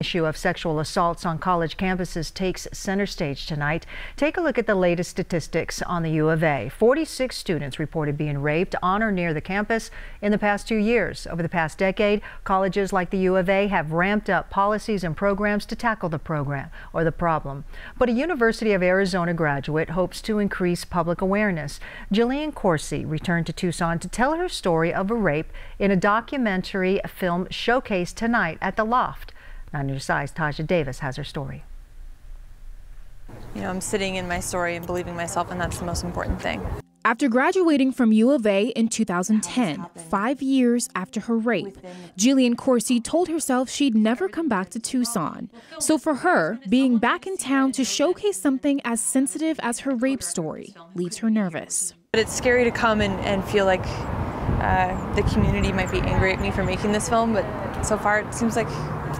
Issue of sexual assaults on college campuses takes center stage tonight. Take a look at the latest statistics on the U of A. 46 students reported being raped on or near the campus in the past 2 years. Over the past decade, colleges like the U of A have ramped up policies and programs to tackle the problem. But a University of Arizona graduate hopes to increase public awareness. Jillian Coursey returned to Tucson to tell her story of a rape in a documentary film showcased tonight at the Loft. 9 News' Taja Davis has her story. I'm sitting in my story and believing myself, and that's the most important thing. After graduating from U of A in 2010, 5 years after her rape, Jillian Coursey told herself she'd never come back to Tucson. So for her, being back in town to showcase something as sensitive as her rape story leaves her nervous. But it's scary to come and feel like the community might be angry at me for making this film, but so far it seems like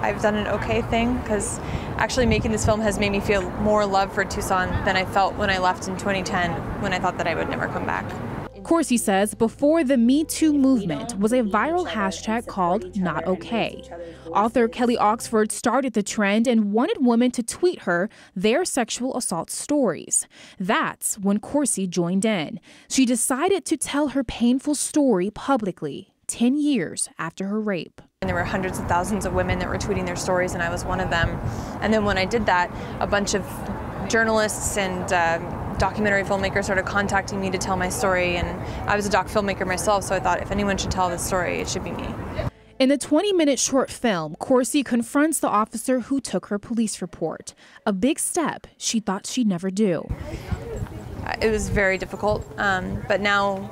I've done an okay thing, because actually making this film has made me feel more love for Tucson than I felt when I left in 2010, when I thought that I would never come back. Coursey says before the Me Too movement was a viral hashtag called #NotOK. Author Kelly Oxford started the trend and wanted women to tweet her their sexual assault stories. That's when Coursey joined in. She decided to tell her painful story publicly 10 years after her rape. And there were hundreds of thousands of women that were tweeting their stories, and I was one of them. And then when I did that, a bunch of journalists and documentary filmmakers started contacting me to tell my story, and I was a doc filmmaker myself, so I thought if anyone should tell this story, it should be me. In the 20-minute short film, Coursey confronts the officer who took her police report, a big step she thought she'd never do. It was very difficult, but now,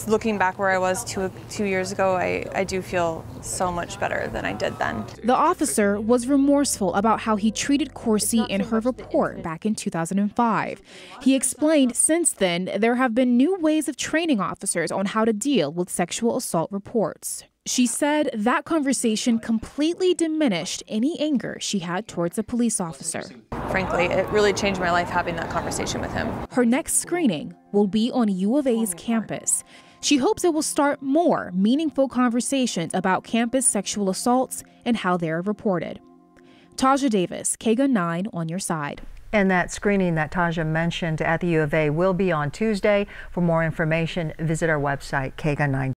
looking back where I was two years ago, I do feel so much better than I did then. The officer was remorseful about how he treated Coursey in her report back in 2005. He explained since then there have been new ways of training officers on how to deal with sexual assault reports. She said that conversation completely diminished any anger she had towards a police officer. Frankly, it really changed my life having that conversation with him. Her next screening will be on U of A's campus. She hopes it will start more meaningful conversations about campus sexual assaults and how they're reported. Taja Davis, KGUN 9 on your side. And that screening that Taja mentioned at the U of A will be on Tuesday. For more information, visit our website, KGUN 9.